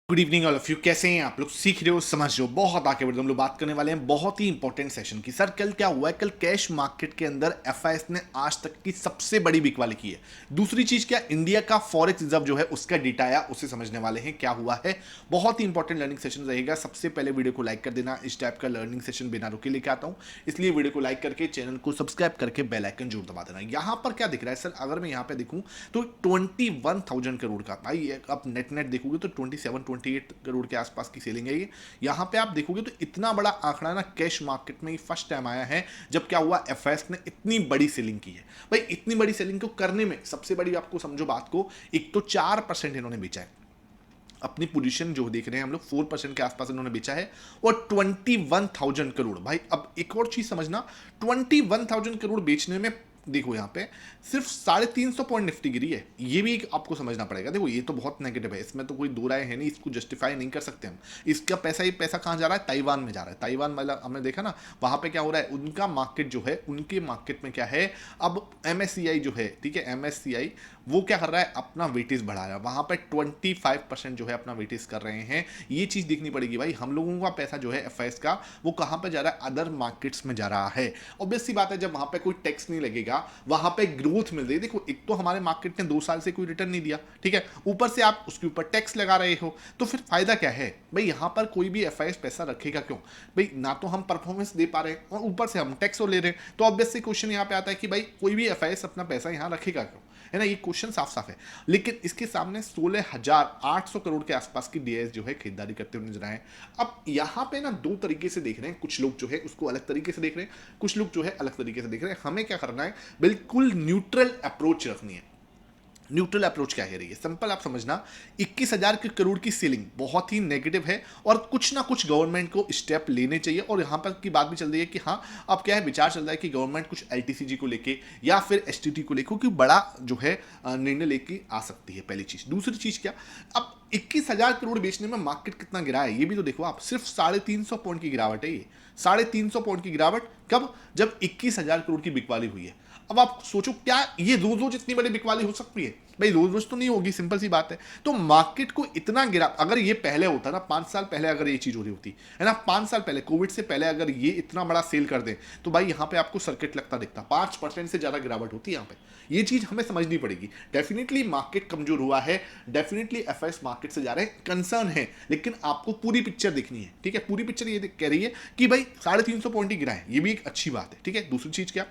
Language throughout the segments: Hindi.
Good evening all of you. कैसे हैं आप लोग? सीख रहे हो, समझ रहे हो, बहुत आगे बढ़ रहे हो। हम लोग बात करने वाले हैं बहुत ही इंपॉर्टेंट सेशन की। सर कल क्या हुआ है? कल कैश मार्केट के अंदर एफआईएस ने आज तक की सबसे बड़ी बिकवाली की है। दूसरी चीज क्या, इंडिया का फॉरेक्स रिजर्व जो है उसका डेटा आया, उसे समझने वाले हैं क्या हुआ है। बहुत ही इंपॉर्टेंट लर्निंग सेशन रहेगा। सबसे पहले वीडियो को लाइक कर देना। इस टाइप का लर्निंग सेशन बिना रुके लेके आता हूं, इसलिए वीडियो को लाइक करके चैनल को सब्सक्राइब करके बेल आइकन जरूर दबा देना। यहां पर क्या दिख रहा है सर? अगर मैं यहां पे देखूं तो 21,000 करोड़ का, भाई आप नेट देखोगे तो 27-28 करोड़ के आसपास की सेलिंग है ये। यहां पे आप देखोगे तो इतना बड़ा आंकड़ा ना कैश मार्केट में फर्स्ट टाइम आया है जब क्या हुआ, एफएस ने इतनी बड़ी सेलिंग की है। भाई इतनी बड़ी सेलिंग को करने में सबसे बड़ी आपको समझो बात को, एक तो 4% इन्होंने बेचा है। अपनी पोजीशन जो देख रहे हैं हम लोग 4% के आसपास इन्होंने बेचा है, और 21,000 करोड़। भाई अब एक और चीज समझना, 21,000 करोड़ बेचने में देखो यहाँ पे सिर्फ 350 पॉइंट निफ्टी गिरी है। ये भी एक आपको समझना पड़ेगा। देखो ये तो बहुत नेगेटिव है, इसमें तो कोई दो राय है नहीं, इसको जस्टिफाई नहीं कर सकते हम। इसका पैसा, ये पैसा कहाँ जा रहा है? ताइवान में जा रहा है। ताइवान मतलब हमने देखा ना वहां पे क्या हो रहा है, उनका मार्केट जो है, उनके मार्केट में क्या है, अब एमएससीआई जो है, ठीक है, एमएससीआई वो क्या कर रहा है, अपना वेटेज बढ़ा रहा है। वहां पे 25% जो है अपना वेटेज कर रहे हैं। ये चीज देखनी पड़ेगी भाई, हम लोगों का पैसा जो है एफआईएस का, वो कहां पे जा रहा है? अदर मार्केट्स में जा रहा है। ऑब्वियस सी बात है, जब वहां पे कोई टैक्स नहीं लगेगा, वहां पे ग्रोथ मिल रही है। देखो एक तो हमारे मार्केट ने 2 साल से कोई रिटर्न नहीं दिया, ठीक है, ऊपर से आप उसके ऊपर टैक्स लगा रहे हो, तो फिर फायदा क्या है भाई? यहां पर कोई भी एफआईएस पैसा रखेगा क्यों भाई? ना तो हम परफॉर्मेंस दे पा रहे हैं और ऊपर से हम टैक्स ले रहे हैं। तो ऑब्वियसली क्वेश्चन यहां पे आता है कि भाई कोई भी एफआईएस अपना पैसा यहां रखेगा क्यों, है ना? ये क्वेश्चन साफ साफ है। लेकिन इसके सामने 16,800 करोड़ के आसपास की डीआईएस जो है खरीदारी करते हुए नजर आए। अब यहां पे ना दो तरीके से देख रहे हैं, कुछ लोग जो है उसको अलग तरीके से देख रहे हैं, कुछ लोग जो है अलग तरीके से देख रहे हैं। हमें क्या करना है? बिल्कुल न्यूट्रल अप्रोच रखनी है। न्यूट्रल अप्रोच क्या है रही है? सिंपल आप समझना, 21,000 करोड़ की सेलिंग बहुत ही नेगेटिव है, और कुछ ना कुछ गवर्नमेंट को स्टेप लेने चाहिए। और यहां पर की बात भी चल रही है कि हाँ, अब क्या है, विचार चल रहा है कि गवर्नमेंट कुछ एलटीसीजी को लेके या फिर एसटीटी को लेकर कोई बड़ा जो है निर्णय लेके आ सकती है। पहली चीज। दूसरी चीज क्या, अब 21,000 करोड़ बेचने में मार्केट कितना गिरा है ये भी तो देखो आप। सिर्फ 350 पॉइंट की गिरावट है ये। 350 पॉइंट की गिरावट कब? जब 21,000 करोड़ की बिकवाली हुई है। अब आप सोचो, क्या ये रोज रोज इतनी बड़ी बिकवाली हो सकती है? भाई रोज रोज तो नहीं होगी, सिंपल सी बात है। तो मार्केट को इतना गिरा, अगर ये पहले होता ना, 5 साल पहले अगर ये चीज हो रही होती है ना, 5 साल पहले, कोविड से पहले अगर ये इतना बड़ा सेल कर दे, तो भाई यहां पे आपको सर्किट लगता दिखता, 5% से ज्यादा गिरावट होती है यहां पे। ये चीज हमें समझनी पड़ेगी। डेफिनेटली मार्केट कमजोर हुआ है, डेफिनेटली एफआईएस मार्केट से जा रहे हैं, कंसर्न है, लेकिन आपको पूरी पिक्चर देखनी है, ठीक है? पूरी पिक्चर ये कह रही है कि भाई 350 पॉइंट ही गिरा है, ये भी एक अच्छी बात है, ठीक है? दूसरी चीज क्या,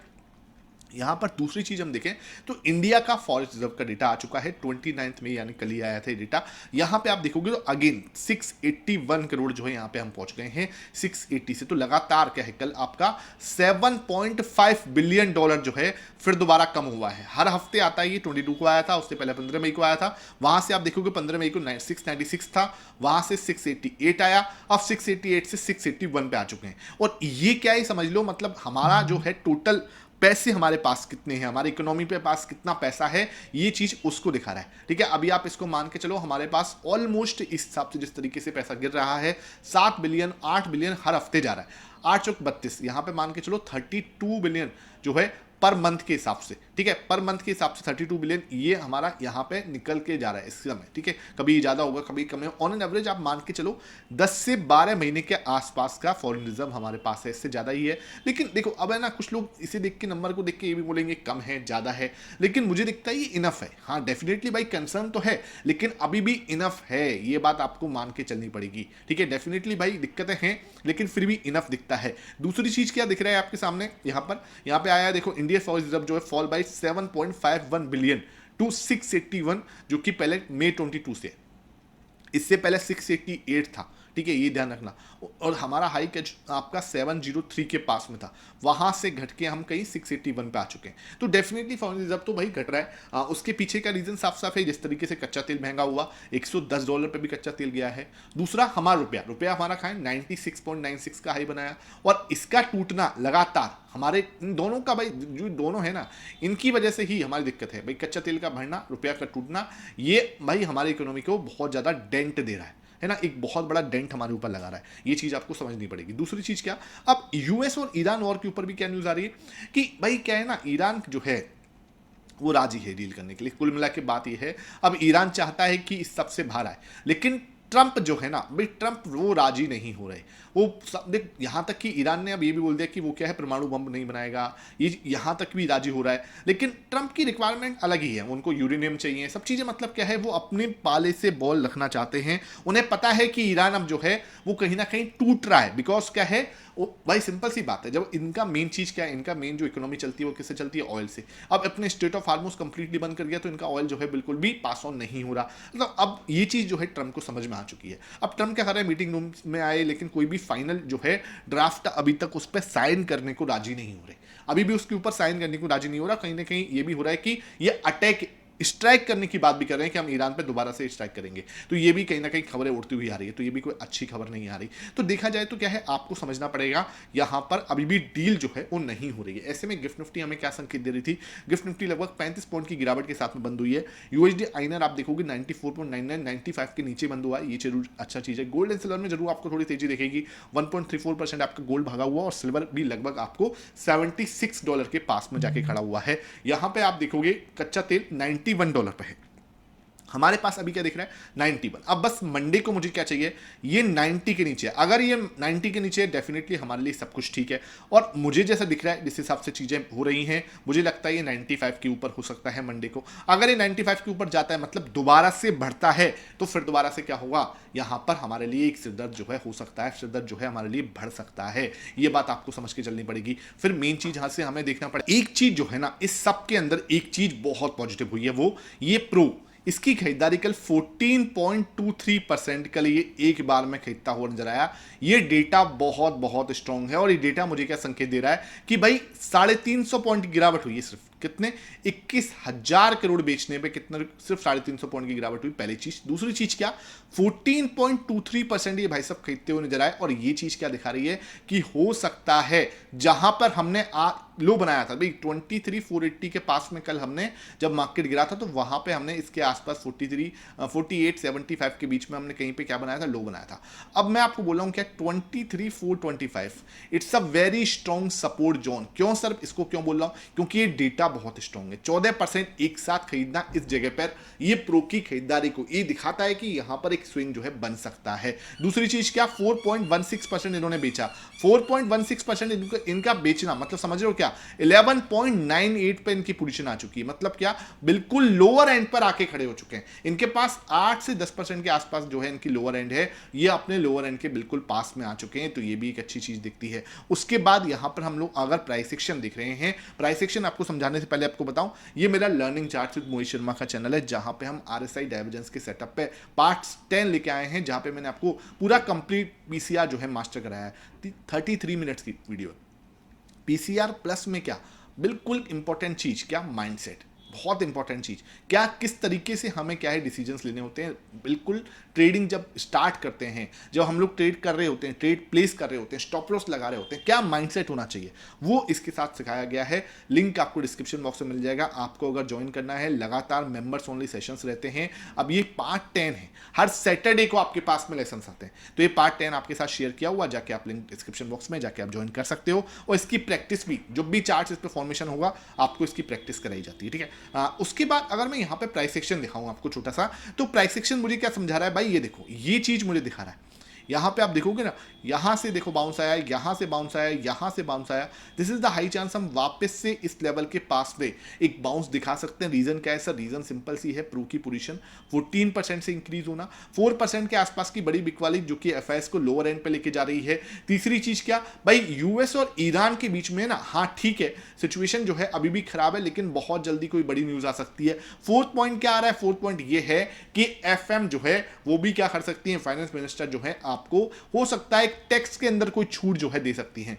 यहां पर दूसरी चीज हम देखें तो इंडिया का फॉरेस्ट रिजर्व का डेटा आ चुका है 29 में, यानी कल ही आया था ये डेटा। यहां पे आप देखोगे तो अगेन 681 करोड़ जो है यहां पे हम पहुंच गए हैं 680 से। तो लगातार क्या है, कल आपका 7.5 बिलियन डॉलर जो है फिर दोबारा कम हुआ है। हर हफ्ते आता है ये, 22 को आया था, उससे पहले 15 मई को आया था। वहां से आप देखोगे 15 मई को 696 था, वहां से 688 आया, अब 688 से 681 पे आ चुके हैं। और ये क्या ही समझ लो, मतलब हमारा जो है टोटल पैसे हमारे पास कितने हैं, हमारी इकोनॉमी पे पास कितना पैसा है, ये चीज उसको दिखा रहा है, ठीक है? अभी आप इसको मान के चलो, हमारे पास ऑलमोस्ट इस हिसाब से जिस तरीके से पैसा गिर रहा है, 7 बिलियन 8 बिलियन हर हफ्ते जा रहा है। 8 चौक 32, यहां पे मान के चलो 32 बिलियन जो है पर मंथ के हिसाब से, ठीक है? पर मंथ के हिसाब से 32 बिलियन ये हमारा यहां पे निकल के जा रहा है इस समय, ठीक है? कभी ज्यादा होगा, कभी कम है। ऑन एन एवरेज आप मान के चलो 10 से 12 महीने के आसपास का फॉरेन रिजर्व हमारे पास है, इससे ज्यादा ही है। लेकिन देखो अब है ना, कुछ लोग इसे देख के, नंबर को देख के ये भी बोलेंगे कम है, ज्यादा है, लेकिन मुझे दिखता है ये इनफ है। हाँ डेफिनेटली भाई कंसर्न तो है, लेकिन अभी भी इनफ है, ये बात आपको मान के चलनी पड़ेगी, ठीक है? डेफिनेटली भाई दिक्कतें हैं, लेकिन फिर भी इनफ दिखता है। दूसरी चीज क्या दिख रहा है आपके सामने, यहां पे आया है, देखो इंडिया फॉरेस्ट रिजर्व जो है फॉल बाय 7.51 बिलियन टू 681, जो कि पहले मई 22 से, इससे पहले 688 था, ठीक है? ये ध्यान रखना। और हमारा हाई कैच आपका 703 के पास में था, वहां से घट के हम कहीं 681 पे आ चुके हैं। तो डेफिनेटली फॉरेन रिजर्व तो भाई घट रहा है। उसके पीछे का रीजन साफ साफ है, जिस तरीके से कच्चा तेल महंगा हुआ, $110 पे भी कच्चा तेल गया है। दूसरा हमारा रुपया हमारा खाए 96.96 का हाई बनाया, और इसका टूटना लगातार हमारे इन दोनों का, भाई जो दोनों है ना, इनकी वजह से ही हमारी दिक्कत है भाई। कच्चा तेल का बढ़ना, रुपया का टूटना, ये भाई हमारी इकोनॉमी को बहुत ज्यादा डेंट दे रहा है ना, एक बहुत बड़ा डेंट हमारे ऊपर लगा रहा है। ये चीज आपको समझनी पड़ेगी। दूसरी चीज क्या, अब यूएस और ईरान वॉर के ऊपर भी क्या न्यूज आ रही है कि भाई क्या है ना, ईरान जो है वो राजी है डील करने के लिए। कुल मिला के बात यह है, अब ईरान चाहता है कि इस सबसे बाहर आए, लेकिन ट्रंप जो है ना भाई, ट्रंप वो राजी नहीं हो रहे। वो देख, यहां तक कि ईरान ने अब ये भी बोल दिया कि वो क्या है, परमाणु बम नहीं बनाएगा, ये यहां तक भी राजी हो रहा है। लेकिन ट्रंप की रिक्वायरमेंट अलग ही है, उनको यूरेनियम चाहिए, सब चीजें, मतलब क्या है, वो अपने पाले से बॉल रखना चाहते हैं। उन्हें पता है कि ईरान अब जो है वो कहीं ना कहीं टूट रहा है, बिकॉज क्या है, भाई सिंपल सी बात है, जब इनका मेन चीज क्या है, इनका मेन जो इकोनॉमी चलती है वो किससे चलती है, ऑयल से। अब अपने स्टेट ऑफ हार्मोस कंप्लीटली बंद कर दिया तो इनका ऑयल जो है बिल्कुल भी पास ऑन नहीं हो रहा। मतलब अब ये चीज जो है ट्रंप को समझ में आ चुकी है। अब ट्रंप क्या कर रहे हैं, मीटिंग रूम में आए, लेकिन कोई भी फाइनल जो है ड्राफ्ट अभी तक उस पर साइन करने को राजी नहीं हो रहे। अभी भी उसके ऊपर साइन करने को राजी नहीं हो रहा। कहीं ना कहीं ये भी हो रहा है कि ये अटैक स्ट्राइक करने की बात भी कर रहे हैं कि हम ईरान पे दोबारा से स्ट्राइक करेंगे। तो ये भी कहीं ना कहीं खबरें उड़ती हुई आ रही है, तो ये भी कोई अच्छी खबर नहीं आ रही। तो देखा जाए तो क्या है, आपको समझना पड़ेगा यहां पर अभी भी डील जो है वो नहीं हो रही है। ऐसे में गिफ्ट निफ्टी हमें क्या संकेत दे रही थी, गिफ्ट निफ्टी लगभग 35 पॉइंट की गिरावट के साथ में बंद हुई है। यूएसडी आईएनआर आप देखोगे 94.99 95 के नीचे बंद हुआ है, ये जरूर अच्छा चीज है। गोल्ड एंड सिल्वर में जरूर आपको थोड़ी तेजी देखेगी, 1.34% आपका गोल्ड भागा हुआ और सिल्वर भी लगभग आपको $76 के पास में जाके खड़ा हुआ है। यहां पे आप देखोगे कच्चा तेल $91 पे है, हमारे पास अभी क्या दिख रहा है 91। अब बस मंडे को मुझे क्या चाहिए, ये 90 के नीचे है। अगर ये 90 के नीचे है, डेफिनेटली हमारे लिए सब कुछ ठीक है। और मुझे जैसा दिख रहा है, जिस हिसाब से चीजें हो रही हैं, मुझे लगता है ये 95 के ऊपर हो सकता है मंडे को। अगर ये 95 के ऊपर जाता है, मतलब दोबारा से बढ़ता है, तो फिर दोबारा से क्या होगा, यहां पर हमारे लिए एक सिरदर्द जो है हो सकता है, सिरदर्द जो है हमारे लिए बढ़ सकता है। ये बात आपको समझ के चलनी पड़ेगी। फिर मेन चीज यहां से हमें देखना पड़ेगा, एक चीज जो है ना, इस सब के अंदर एक चीज बहुत पॉजिटिव हुई है, वो ये प्रो, इसकी खरीदारी कल 14.23% कल ये एक बार में खरीदता हुआ नजर आया। ये डेटा बहुत बहुत स्ट्रांग है और ये डेटा मुझे क्या संकेत दे रहा है कि भाई 350 पॉइंट की गिरावट हुई है, सिर्फ कितने 21,000 करोड़ बेचने पे कितना, सिर्फ 350 पॉइंट की गिरावट हुई। पहली चीज। दूसरी चीज क्या, 14.23% ये भाई सब खरीदते हुए नजर आए। और ये चीज क्या दिखा रही है कि हो सकता है जहां पर हमने लो बनाया था भाई 23,480 के पास में, कल हमने जब मार्केट गिरा था तो वहां पे हमने इसके आसपास 48.75 के बीच में हमने कहीं पे क्या बनाया था, लो बनाया था। अब मैं आपको बोल रहा हूं क्या 23,425 it's a very strong support zone. क्यों सर, इसको क्यों बोल रहा हूं, क्योंकि ये डेटा बहुत स्ट्रॉन्ग है। 14% एक साथ खरीदना इस जगह पर, ये प्रो की खरीदारी को ये दिखाता है कि यहां पर एक स्विंग जो है बन सकता है। दूसरी चीज क्या, 4.16% इन्होंने बेचा। 4.16% इनका बेचना मतलब समझ रहे हो क्या, 11.98 पे इनकी पोजीशन आ चुकी है। मतलब क्या, बिल्कुल लोअर एंड पर आके खड़े हो चुके हैं। इनके पास 8 से 10% के आसपास जो है इनकी लोअर एंड है, ये अपने लोअर एंड के बिल्कुल पास में आ चुके हैं। तो ये भी एक अच्छी चीज दिखती है। उसके बाद यहां पर हम लोग अगर प्राइस एक्शन दिख रहे हैं, प्राइस एक्शन आपको समझाने से पहले आपको बताऊं, ये मेरा learning chart with Mohit Sharma का चैनल है, जहां पे हम आरएसआई डाइवर्जेंस के सेटअप पे पार्ट 10 लेके आए हैं, जहां पे मैंने आपको पूरा कंप्लीट पीसीआर जो है मास्टर कराया है। 33 मिनट्स की वीडियो। पीसीआर प्लस में क्या, बिल्कुल इंपॉर्टेंट चीज क्या, माइंडसेट, बहुत इंपॉर्टेंट चीज क्या, किस तरीके से हमें क्या है डिसीजंस लेने होते हैं। बिल्कुल ट्रेडिंग जब स्टार्ट करते हैं, जब हम लोग ट्रेड कर रहे होते हैं, ट्रेड प्लेस कर रहे होते हैं, स्टॉप लॉस लगा रहे होते हैं, क्या माइंडसेट होना चाहिए, वो इसके साथ सिखाया गया है। लिंक आपको डिस्क्रिप्शन बॉक्स में मिल जाएगा। आपको अगर ज्वाइन करना है, लगातार मेंबर्स ओनली सेशंस रहते हैं। अब ये पार्ट 10 है, हर सैटरडे को आपके पास में लेसन आते हैं। तो ये पार्ट 10 आपके साथ शेयर किया हुआ, जाके आप लिंक डिस्क्रिप्शन बॉक्स में जाके आप ज्वाइन कर सकते हो। और इसकी प्रैक्टिस भी, जो भी चार्ट इस पर फॉर्मेशन होगा, आपको इसकी प्रैक्टिस कराई जाती है, ठीक है। उसके बाद अगर मैं यहां पे प्राइस सेक्शन दिखाऊं आपको छोटा सा, तो प्राइस सेक्शन मुझे क्या समझा रहा है भाई, ये देखो, ये चीज मुझे दिखा रहा है। यहां पे आप देखोगे ना, यहां से देखो बाउंस आया, यहां से बाउंस आया, यहां से बाउंस आया। This is the high chance हम वापस से इस लेवल के पास में एक बाउंस दिखा सकते हैं। रीजन क्या है सर, रीजन सिंपल सी है, प्रो की पोजीशन 14% से इंक्रीज होना, 4% के आसपास की बड़ी बिक वाली, जो कि एफआईएस को लोअर एंड पे लेके जा रही है। तीसरी चीज क्या भाई, यूएस और ईरान के बीच में ना, हाँ ठीक है, सिचुएशन जो है अभी भी खराब है, लेकिन बहुत जल्दी कोई बड़ी न्यूज आ सकती है। फोर्थ पॉइंट क्या आ रहा है, फोर्थ पॉइंट ये है कि एफएम जो है वो भी क्या कर सकती है, फाइनेंस मिनिस्टर जो है आपको हो सकता है टैक्स के अंदर कोई छूट जो है दे सकती हैं।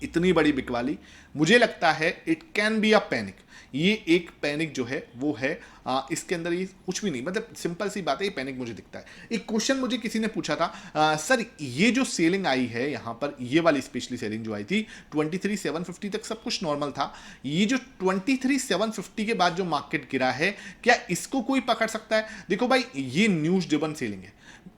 इतनी बड़ी बिकवाली, मुझे लगता है it can be a panic. ये एक पैनिक जो है वो है, इसके अंदर ये कुछ भी नहीं, मतलब सिंपल सी बात है, ये पैनिक मुझे दिखता है। एक क्वेश्चन मुझे किसी ने पूछा था, सर ये जो सेलिंग आई है यहां पर, ये वाली स्पेशली सेलिंग जो आई थी 23,750 तक सब कुछ नॉर्मल था, ये जो 23,750 के बाद जो मार्केट गिरा है, क्या इसको कोई पकड़ सकता है? देखो भाई, ये न्यूज ड्रिवन सेलिंग है।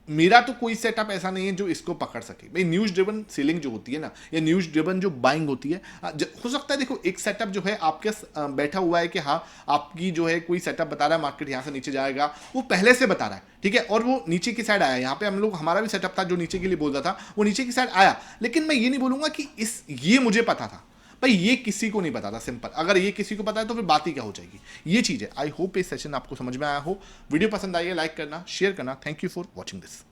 मेरा तो कोई सेटअप ऐसा नहीं है जो इसको पकड़ सके भाई। न्यूज ड्रिवन सेलिंग जो होती है ना, या न्यूज ड्रिवन जो बाइंग होती है, हो सकता है देखो एक सेटअप जो है आपके बैठा हुआ है कि हाँ आपकी जो है कोई सेटअप बता रहा है मार्केट यहाँ से नीचे जाएगा, वो पहले से बता रहा है, ठीक है, और वो नीचे की साइड आया। यहाँ पे हम लोग, हमारा भी सेटअप था जो नीचे के लिए बोल रहा था, वो नीचे की साइड आया। लेकिन मैं ये नहीं बोलूंगा कि ये मुझे पता था भाई, ये किसी को नहीं पता था। सिंपल, अगर ये किसी को पता है तो फिर बात ही क्या हो जाएगी, ये चीज है। आई होप इस सेशन आपको समझ में आया हो। वीडियो पसंद आई है लाइक करना, शेयर करना। Thank you for watching this.